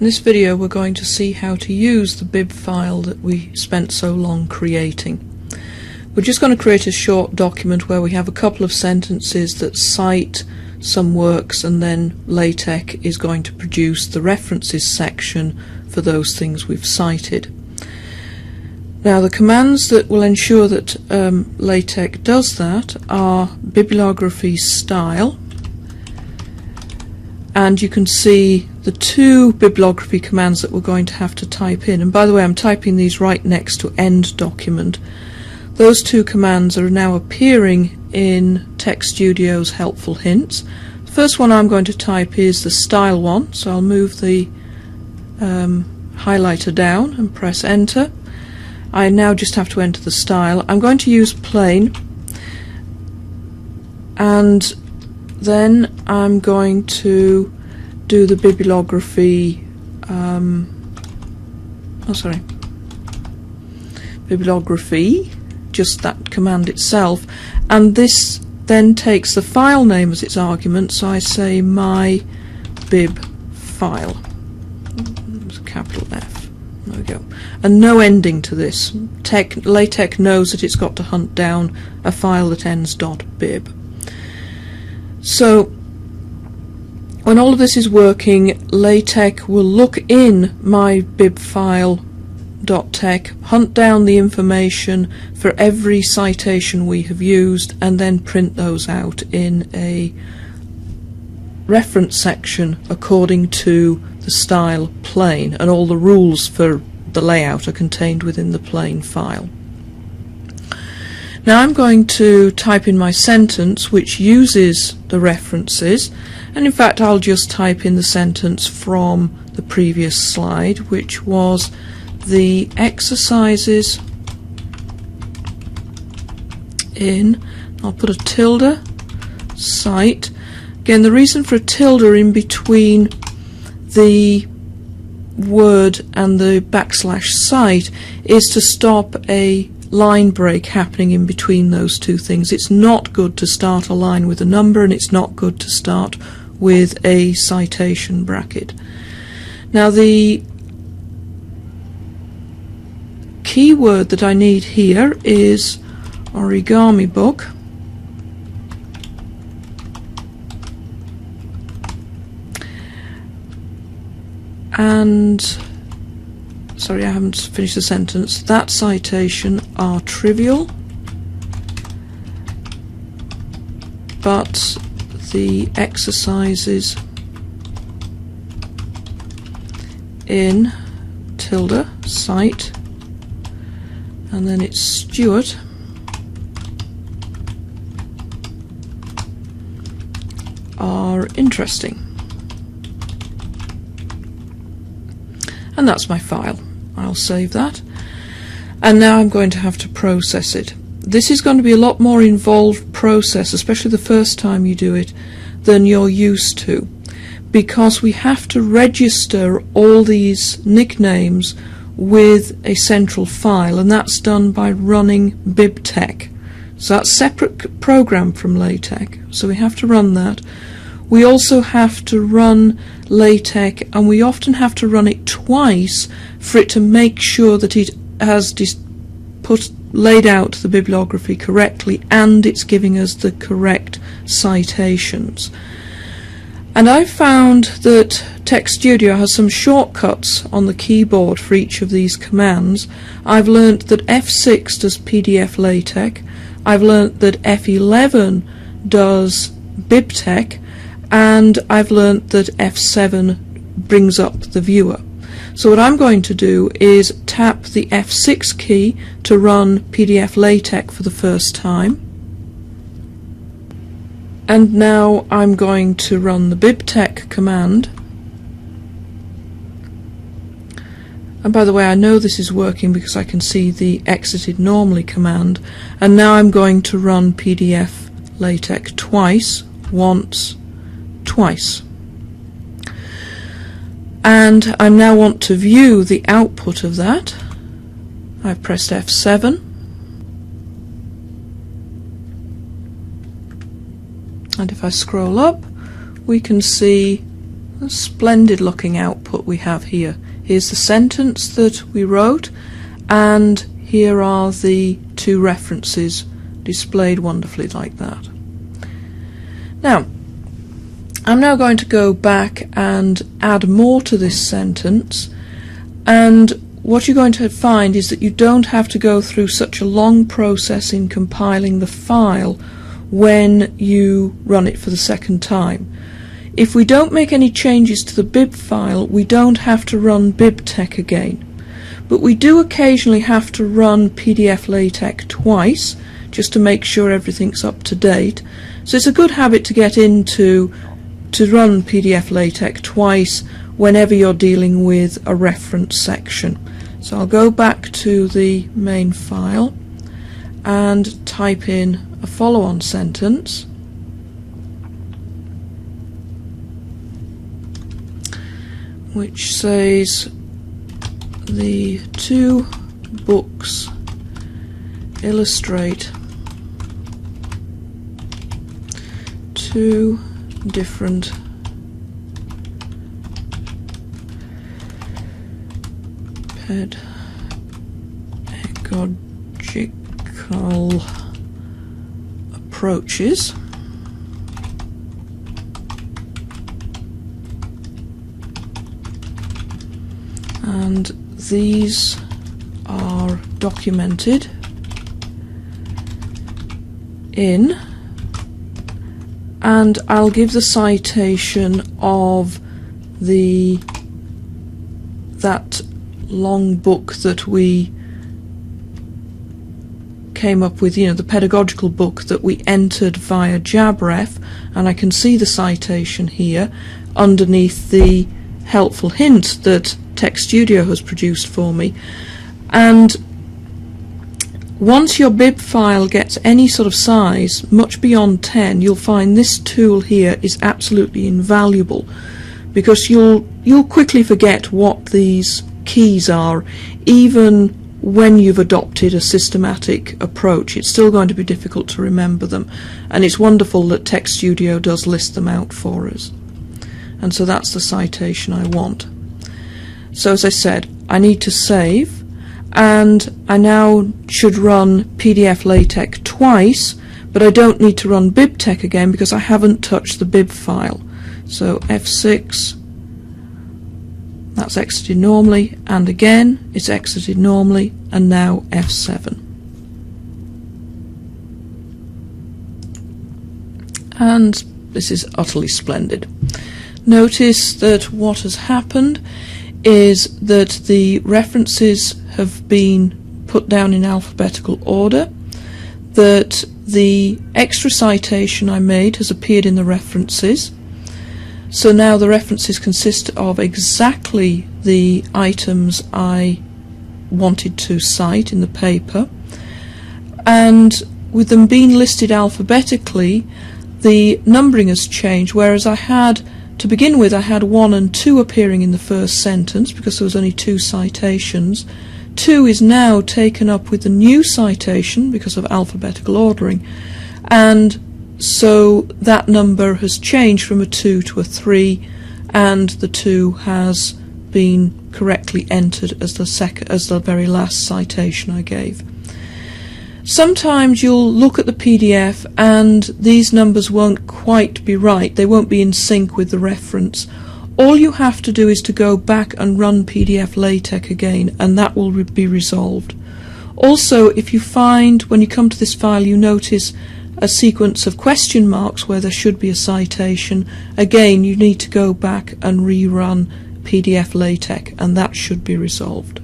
In this video we're going to see how to use the bib file that we spent so long creating. We're just going to create a short document where we have a couple of sentences that cite some works, and then LaTeX is going to produce the references section for those things we've cited. Now the commands that will ensure that LaTeX does that are bibliography style, and you can see the two bibliography commands that we're going to have to type in. And by the way, I'm typing these right next to end document. Those two commands are now appearing in TextStudio's helpful hints. The first one I'm going to type is the style one, so I'll move the highlighter down and press enter. I now just have to enter the style. I'm going to use plain, and then I'm going to do the bibliography bibliography, just that command itself, and this then takes the file name as its argument, so I say my bib file, capital F. There we go. And no ending to this. LaTeX knows that it's got to hunt down a file that ends .bib. So when all of this is working, LaTeX will look in my bib file.tex, hunt down the information for every citation we have used, and then print those out in a reference section according to the style plain, and all the rules for the layout are contained within the plain file. Now I'm going to type in my sentence which uses the references, and in fact I'll just type in the sentence from the previous slide, which was the exercises in, I'll put a tilde, cite. Again, the reason for a tilde in between the word and the backslash cite is to stop a line break happening in between those two things. It's not good to start a line with a number, and it's not good to start with a citation bracket. Now the key word that I need here is origami book, and sorry, I haven't finished the sentence. That citation are trivial, but the exercises in tilde cite, and then it's Stuart, are interesting. And that's my file. I'll save that, and now I'm going to have to process it. This is going to be a lot more involved process, especially the first time you do it, than you're used to, because we have to register all these nicknames with a central file, and that's done by running BiBTeX. So that's a separate program from LaTeX, so we have to run that. We also have to run LaTeX, and we often have to run it twice for it to make sure that it has laid out the bibliography correctly and it's giving us the correct citations. And I found that TextStudio has some shortcuts on the keyboard for each of these commands. I've learnt that F6 does PDF LaTeX, I've learnt that F11 does BiBTeX, and I've learnt that F7 brings up the viewer. So what I'm going to do is tap the F6 key to run PDF LaTeX for the first time, and now I'm going to run the BiBTeX command. And by the way, I know this is working because I can see the exited normally command, and now I'm going to run PDF LaTeX twice, once, twice. And I now want to view the output of that. I've pressed F7, and if I scroll up we can see A splendid looking output we have here. Here's the sentence that we wrote, and here are the two references displayed wonderfully like that. Now, I'm now going to go back and add more to this sentence, and what you're going to find is that you don't have to go through such a long process in compiling the file when you run it for the second time. If we don't make any changes to the bib file, we don't have to run BiBTeX again. But we do occasionally have to run PDF-LaTeX twice, just to make sure everything's up to date. So it's a good habit to get into to run PDF-LaTeX twice whenever you're dealing with a reference section. So I'll go back to the main file and type in a follow-on sentence. Which says the two books illustrate two different pedagogical approaches and these are documented in, and I'll give the citation of that long book that we came up with, the pedagogical book that we entered via JabRef, and I can see the citation here underneath the helpful hint that TextStudio has produced for me. And once your bib file gets any sort of size, much beyond 10, you'll find this tool here is absolutely invaluable, because you'll quickly forget what these keys are. Even when you've adopted a systematic approach, it's still going to be difficult to remember them, and it's wonderful that TextStudio does list them out for us. And so that's the citation I want. So as I said, I need to save, and I now should run PDF-LaTeX twice, but I don't need to run BiBTeX again because I haven't touched the bib file. So F6, that's exited normally, and again it's exited normally, and now F7. And this is utterly splendid. Notice that what has happened is that the references have been put down in alphabetical order, that the extra citation I made has appeared in the references. So now the references consist of exactly the items I wanted to cite in the paper, and with them being listed alphabetically, the numbering has changed, whereas to begin with I had 1 and 2 appearing in the first sentence because there was only 2 citations. 2 is now taken up with the new citation because of alphabetical ordering, and so that number has changed from a 2 to a 3, and the 2 has been correctly entered as the very last citation I gave. Sometimes you'll look at the PDF and these numbers won't quite be right, they won't be in sync with the reference. All you have to do is to go back and run PDF-LaTeX again, and that will be resolved. Also, if you find when you come to this file you notice a sequence of question marks where there should be a citation, again you need to go back and rerun PDF-LaTeX, and that should be resolved.